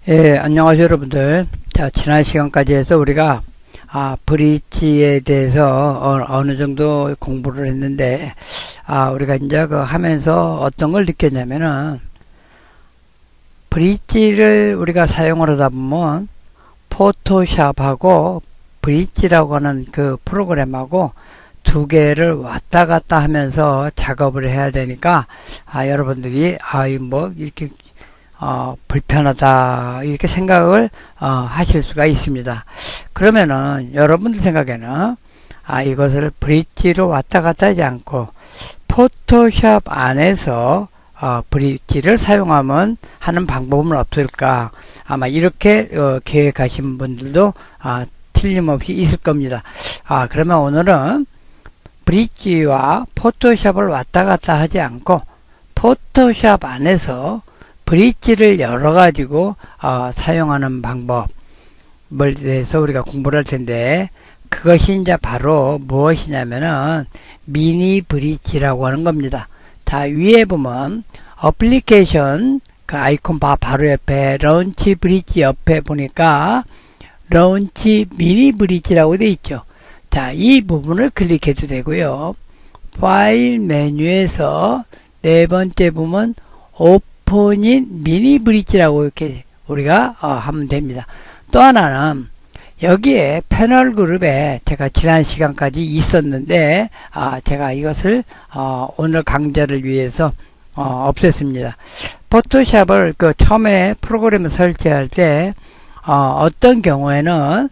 예, 안녕하세요, 여러분들. 자, 지난 시간까지 해서 우리가, 브릿지에 대해서 어느 정도 공부를 했는데, 우리가 이제 그 하면서 어떤 걸 느꼈냐면은, 브릿지를 우리가 사용을 하다 보면, 포토샵하고 브릿지라고 하는 그 프로그램하고 두 개를 왔다 갔다 하면서 작업을 해야 되니까, 여러분들이, 이렇게 불편하다 이렇게 생각을 하실 수가 있습니다. 그러면은 여러분들 생각에는 이것을 브릿지로 왔다 갔다 하지 않고 포토샵 안에서 브릿지를 사용하면 하는 방법은 없을까, 아마 이렇게 계획하신 분들도 틀림없이 있을 겁니다. 그러면 오늘은 브릿지와 포토샵을 왔다 갔다 하지 않고 포토샵 안에서 브릿지를 열어가지고 사용하는 방법을 대해서 우리가 공부를 할 텐데, 그것이 이제 바로 무엇이냐면은 미니 브릿지라고 하는 겁니다. 자, 위에 보면 어플리케이션 그 아이콘 바로 옆에 런치 브릿지 옆에 보니까 런치 미니 브릿지라고 되어 있죠. 자, 이 부분을 클릭해도 되고요. 파일 메뉴에서 네 번째 보면 오픈인 미니 브릿지라고 이렇게 우리가 하면 됩니다. 또 하나는 여기에 패널 그룹에 제가 지난 시간까지 있었는데 제가 이것을 오늘 강좌를 위해서 없앴습니다. 포토샵을 그 처음에 프로그램을 설치할 때 어떤 경우에는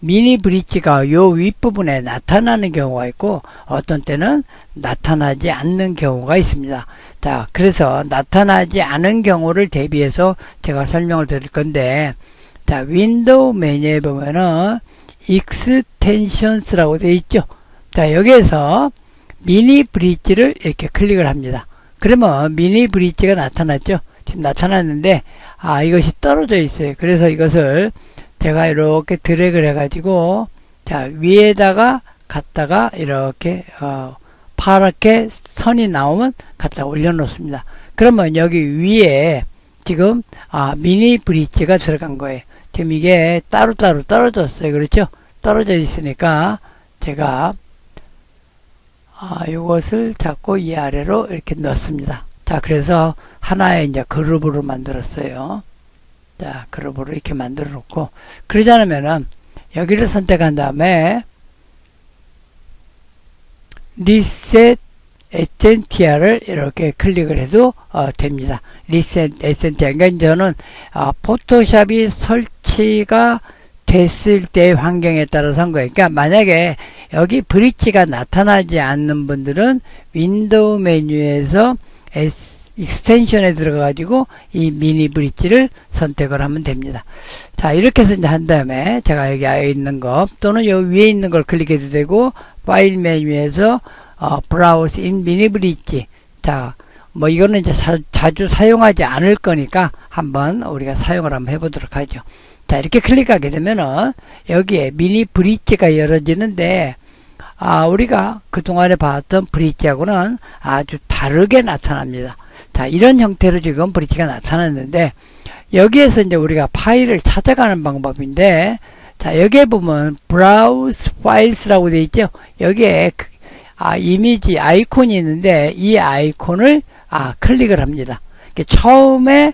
미니 브릿지가 요 윗부분에 나타나는 경우가 있고 어떤 때는 나타나지 않는 경우가 있습니다. 자, 그래서 나타나지 않은 경우를 대비해서 제가 설명을 드릴 건데, 자, 윈도우 메뉴에 보면은 익스텐션스라고 되어 있죠. 자, 여기에서 미니 브릿지를 이렇게 클릭을 합니다. 그러면 미니 브릿지가 나타났죠. 지금 나타났는데 이것이 떨어져 있어요. 그래서 이것을 제가 이렇게 드래그를 해가지고 자, 위에다가 갖다가 이렇게 파랗게 선이 나오면 갖다 올려놓습니다. 그러면 여기 위에 지금 미니 브릿지가 들어간 거예요. 지금 이게 따로따로 떨어졌어요. 그렇죠? 떨어져 있으니까 제가 이것을 잡고 이 아래로 이렇게 넣습니다. 자, 그래서 하나의 이제 그룹으로 만들었어요. 자, 그룹으로 이렇게 만들어 놓고, 그러지 않으면은 여기를 선택한 다음에 리셋 에센티아를 이렇게 클릭을 해도 됩니다. 리셋 에센티아. 그러니까 저는 포토샵이 설치가 됐을 때의 환경에 따라서 한 거예요. 그러니까 만약에 여기 브릿지가 나타나지 않는 분들은 윈도우 메뉴에서 익스텐션에 들어가가지고 이 미니 브릿지를 선택을 하면 됩니다. 자, 이렇게 해서 이제 한 다음에 제가 여기 아래 있는 거 또는 여기 위에 있는 걸 클릭해도 되고, 파일 메뉴에서 브라우스 인 미니 브릿지. 자, 뭐 이거는 이제 자주 사용하지 않을 거니까 한번 우리가 사용을 한번 해보도록 하죠. 자, 이렇게 클릭하게 되면은 여기에 미니 브릿지가 열어지는데, 우리가 그동안에 봤던 브릿지하고는 아주 다르게 나타납니다. 자, 이런 형태로 지금 브릿지가 나타났는데, 여기에서 이제 우리가 파일을 찾아가는 방법인데, 자, 여기에 보면 브라우스 파일스라고 되어 있죠. 여기에 이미지 아이콘이 있는데 이 아이콘을 클릭을 합니다. 처음에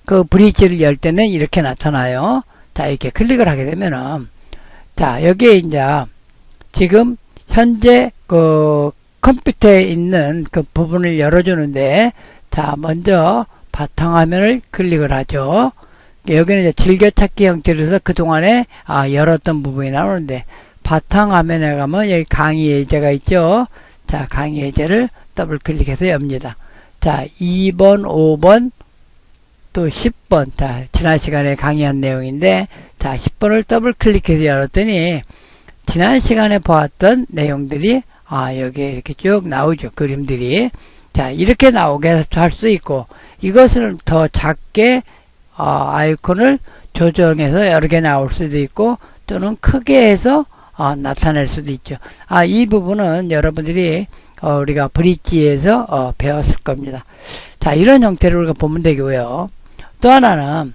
그 브릿지를 열 때는 이렇게 나타나요. 자, 이렇게 클릭을 하게 되면은 자, 여기에 이제 지금 현재 그 컴퓨터에 있는 그 부분을 열어주는데, 자, 먼저 바탕화면을 클릭을 하죠. 여기는 이제 즐겨찾기 형태로 해서 그동안에 열었던 부분이 나오는데, 바탕화면에 가면 여기 강의 예제가 있죠. 자, 강의 예제를 더블 클릭해서 엽니다. 자, 2번, 5번, 또 10번. 자, 지난 시간에 강의한 내용인데, 자, 10번을 더블 클릭해서 열었더니, 지난 시간에 보았던 내용들이 여기에 이렇게 쭉 나오죠. 그림들이. 자, 이렇게 나오게 할 수 있고, 이것을 더 작게 아이콘을 조정해서 여러 개 나올 수도 있고, 또는 크게 해서 나타낼 수도 있죠. 이 부분은 여러분들이 우리가 브릿지에서 배웠을 겁니다. 자, 이런 형태로 우리가 보면 되고요. 또 하나는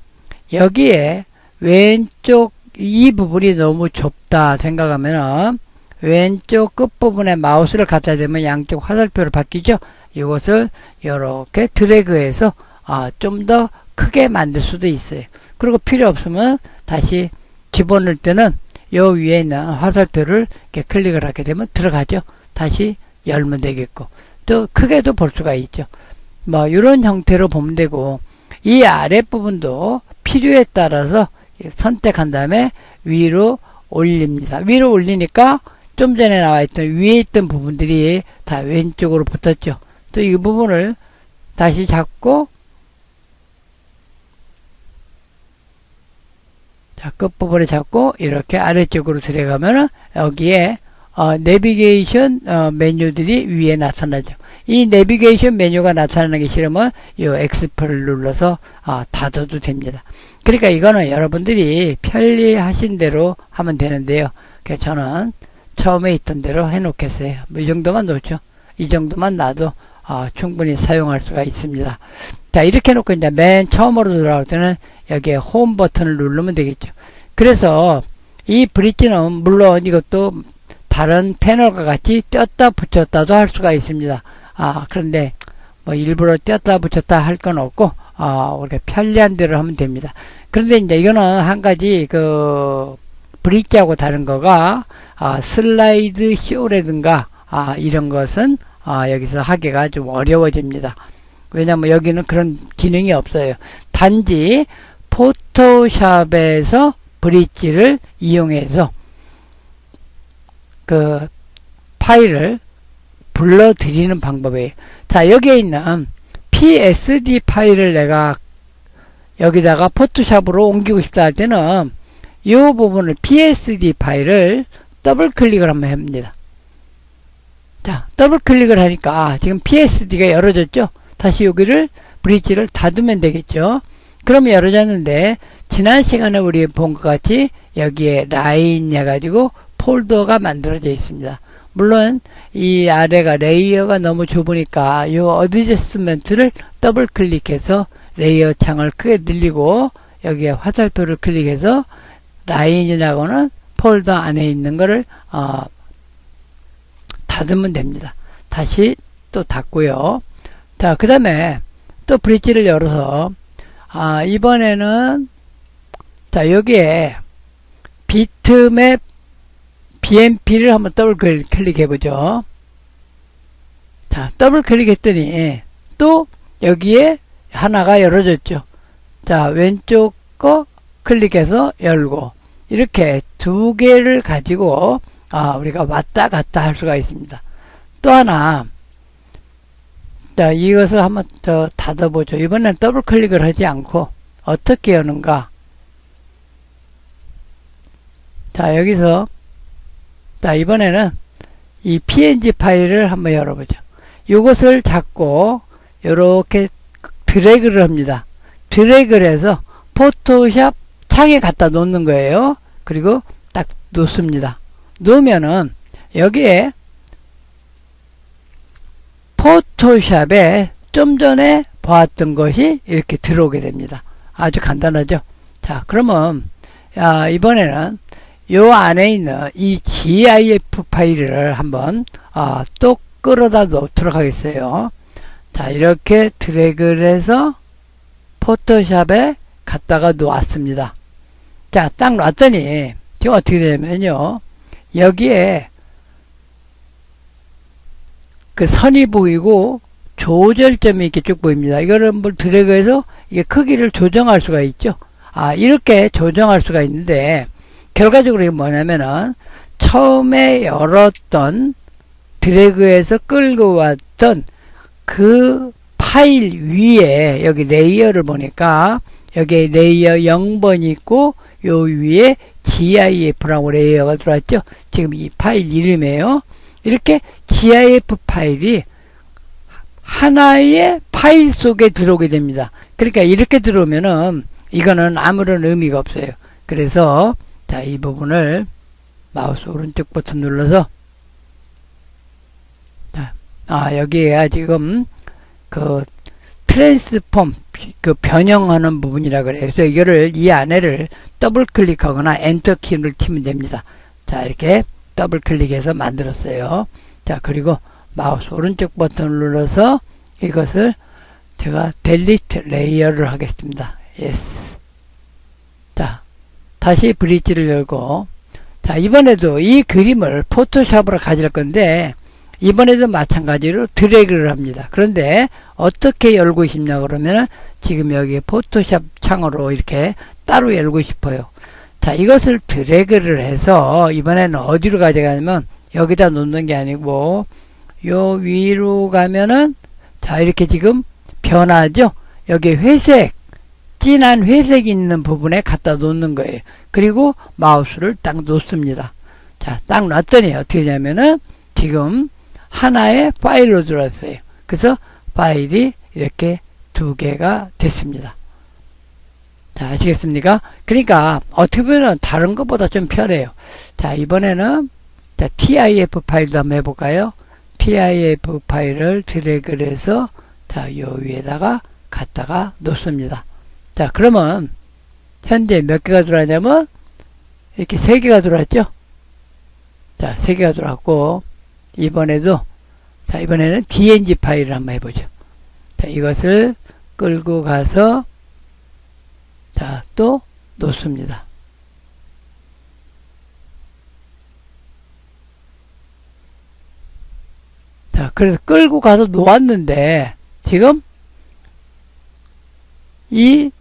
여기에 왼쪽 이 부분이 너무 좁다 생각하면은 왼쪽 끝부분에 마우스를 갖다 대면 양쪽 화살표로 바뀌죠. 이것을 이렇게 드래그해서 좀 더 크게 만들 수도 있어요. 그리고 필요 없으면 다시 집어넣을 때는 요 위에 있는 화살표를 이렇게 클릭을 하게 되면 들어가죠. 다시 열면 되겠고 또 크게도 볼 수가 있죠. 뭐 이런 형태로 보면 되고 이 아랫부분도 필요에 따라서 선택한 다음에 위로 올립니다. 위로 올리니까 좀 전에 나와 있던 위에 있던 부분들이 다 왼쪽으로 붙었죠. 또 이 부분을 다시 잡고 자, 끝부분에 잡고 이렇게 아래쪽으로 들어가면은 여기에 내비게이션 메뉴들이 위에 나타나죠. 이 내비게이션 메뉴가 나타나는 게 싫으면 이 X표를 눌러서 닫아도 됩니다. 그러니까 이거는 여러분들이 편리하신 대로 하면 되는데요. 그래서 저는 처음에 있던 대로 해 놓겠어요. 뭐 이 정도만 놓죠. 이 정도만 놔도 충분히 사용할 수가 있습니다. 자, 이렇게 놓고 이제 맨 처음으로 들어갈 때는 여기에 홈 버튼을 누르면 되겠죠. 그래서 이 브릿지는 물론 이것도 다른 패널과 같이 뗐다 붙였다도 할 수가 있습니다. 그런데 뭐 일부러 뗐다 붙였다 할 건 없고 우리가 편리한 대로 하면 됩니다. 그런데 이제 이거는 한 가지 그 브릿지하고 다른 거가 슬라이드 쇼라든가 이런 것은 여기서 하기가 좀 어려워집니다. 왜냐면 여기는 그런 기능이 없어요. 단지 포토샵에서 브릿지를 이용해서 그 파일을 불러들이는 방법이에요. 자, 여기에 있는 PSD 파일을 내가 여기다가 포토샵으로 옮기고 싶다 할 때는 이 부분을 PSD 파일을 더블 클릭을 한번 합니다. 자, 더블 클릭을 하니까 지금 PSD가 열어졌죠. 다시 여기를 브릿지를 닫으면 되겠죠. 그러면 열어졌는데 지난 시간에 우리 본 것 같이 여기에 라인 해가지고 폴더가 만들어져 있습니다. 물론 이 아래가 레이어가 너무 좁으니까 이 어드저스트먼트를 더블 클릭해서 레이어 창을 크게 늘리고 여기에 화살표를 클릭해서 라인이라고는 폴더 안에 있는 거를 닫으면 됩니다. 다시 또 닫고요. 자, 그 다음에 또 브릿지를 열어서 이번에는 자, 여기에 비트맵 BMP를 한번 더블 클릭해 보죠. 자, 더블 클릭했더니 또 여기에 하나가 열어졌죠. 자, 왼쪽 거 클릭해서 열고 이렇게 두 개를 가지고 우리가 왔다 갔다 할 수가 있습니다. 또 하나, 자, 이것을 한번 더 닫아보죠. 이번엔 더블 클릭을 하지 않고 어떻게 여는가. 자, 여기서 자, 이번에는 이 PNG 파일을 한번 열어보죠. 이것을 잡고 이렇게 드래그를 합니다. 드래그를 해서 포토샵 창에 갖다 놓는 거예요. 그리고 딱 놓습니다. 놓으면은 여기에 포토샵에 좀 전에 보았던 것이 이렇게 들어오게 됩니다. 아주 간단하죠. 자, 그러면 이번에는 요 안에 있는 이 GIF 파일을 한번 또 끌어다 놓도록 하겠어요. 자, 이렇게 드래그를 해서 포토샵에 갖다가 놓았습니다. 자, 딱 놨더니 지금 어떻게 되냐면요, 여기에 그 선이 보이고 조절점이 이렇게 쭉 보입니다. 이거를 뭘 드래그해서 이게 크기를 조정할 수가 있죠. 이렇게 조정할 수가 있는데 결과적으로 이게 뭐냐면은 처음에 열었던 드래그해서 끌고 왔던 그 파일 위에 여기 레이어를 보니까 여기 레이어 0번 있고 요 위에 GIF라고 레이어가 들어왔죠. 지금 이 파일 이름이에요. 이렇게 GIF 파일이 하나의 파일 속에 들어오게 됩니다. 그러니까 이렇게 들어오면은 이거는 아무런 의미가 없어요. 그래서 자, 이 부분을 마우스 오른쪽 버튼 눌러서 여기에 지금 그 트랜스폼 그 변형하는 부분이라 그래요. 그래서 이거를 이 안에를 더블 클릭하거나 엔터 키를 치면 됩니다. 자, 이렇게 더블 클릭해서 만들었어요. 자, 그리고 마우스 오른쪽 버튼을 눌러서 이것을 제가 델리트 레이어를 하겠습니다. 예스. 자, 다시 브릿지를 열고, 자, 이번에도 이 그림을 포토샵으로 가져갈 건데, 이번에도 마찬가지로 드래그를 합니다. 그런데 어떻게 열고 싶냐 그러면은 지금 여기 포토샵 창으로 이렇게 따로 열고 싶어요. 자, 이것을 드래그를 해서 이번에는 어디로 가져가냐면 여기다 놓는 게 아니고 요 위로 가면은 자, 이렇게 지금 변하죠. 여기 회색, 진한 회색이 있는 부분에 갖다 놓는 거예요. 그리고 마우스를 딱 놓습니다. 자, 딱 놨더니 어떻게 되냐면은 지금 하나의 파일로 들어왔어요. 그래서 파일이 이렇게 두 개가 됐습니다. 자, 아시겠습니까? 그러니까 어떻게 보면 다른 것보다 좀 편해요. 자, 이번에는 자, TIF 파일도 한번 해볼까요? TIF 파일을 드래그를 해서 자, 요 위에다가 갖다가 놓습니다. 자, 그러면 현재 몇 개가 들어왔냐면 이렇게 3개가 들어왔죠? 자, 3개가 들어왔고 이번에도 자, 이번에는 DNG 파일을 한번 해보죠. 자, 이것을 끌고 가서 자, 또 놓습니다. 자, 그래서 끌고 가서 놓았는데 지금 이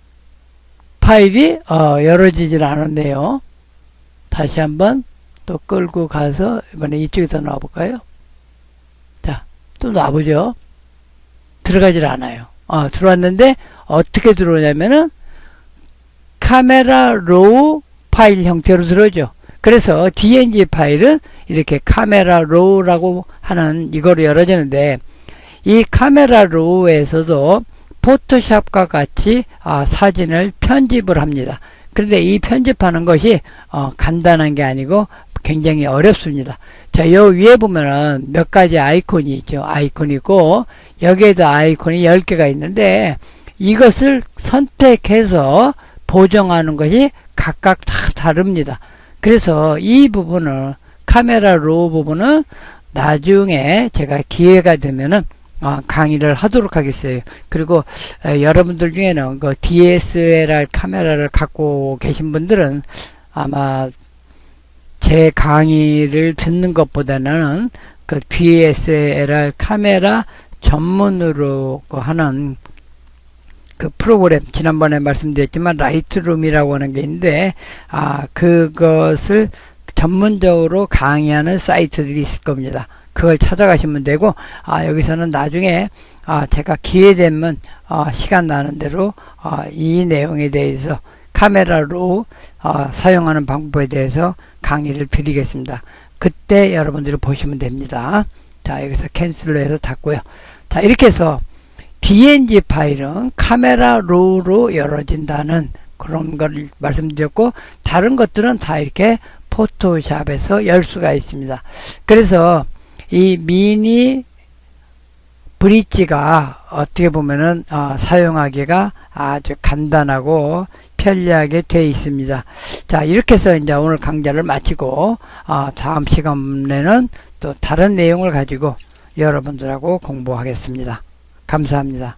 파일이 열어지질 않았네요. 다시 한번 또 끌고 가서 이번에 이쪽에서 놔볼까요? 자, 또 놔보죠. 들어가질 않아요. 들어왔는데 어떻게 들어오냐면은 카메라 로우 파일 형태로 들어오죠. 그래서 DNG 파일은 이렇게 카메라 로우라고 하는 이거로 열어지는데 이 카메라 로우에서도 포토샵과 같이 사진을 편집을 합니다. 그런데 이 편집하는 것이 간단한 게 아니고 굉장히 어렵습니다. 자, 요 위에 보면은 몇 가지 아이콘이 있죠. 아이콘이 있고 여기에도 아이콘이 10개가 있는데 이것을 선택해서 보정하는 것이 각각 다 다릅니다. 그래서 이 부분을 카메라 로우 부분은 나중에 제가 기회가 되면은 강의를 하도록 하겠어요. 그리고 여러분들 중에는 그 DSLR 카메라를 갖고 계신 분들은 아마 제 강의를 듣는 것보다는 그 DSLR 카메라 전문으로 하는 그 프로그램, 지난번에 말씀드렸지만 라이트룸이라고 하는 게 있는데 그것을 전문적으로 강의하는 사이트들이 있을 겁니다. 그걸 찾아가시면 되고 여기서는 나중에 제가 기회되면 시간 나는 대로 이 내용에 대해서 카메라로 사용하는 방법에 대해서 강의를 드리겠습니다. 그때 여러분들이 보시면 됩니다. 자, 여기서 캔슬로 해서 닫고요. 자, 이렇게 해서 DNG 파일은 카메라 로우로 열어진다는 그런 걸 말씀드렸고 다른 것들은 다 이렇게 포토샵에서 열 수가 있습니다. 그래서 이 미니 브릿지가 어떻게 보면은 사용하기가 아주 간단하고 편리하게 되어 있습니다. 자, 이렇게 해서 이제 오늘 강좌를 마치고 다음 시간에는 또 다른 내용을 가지고 여러분들하고 공부하겠습니다. 감사합니다.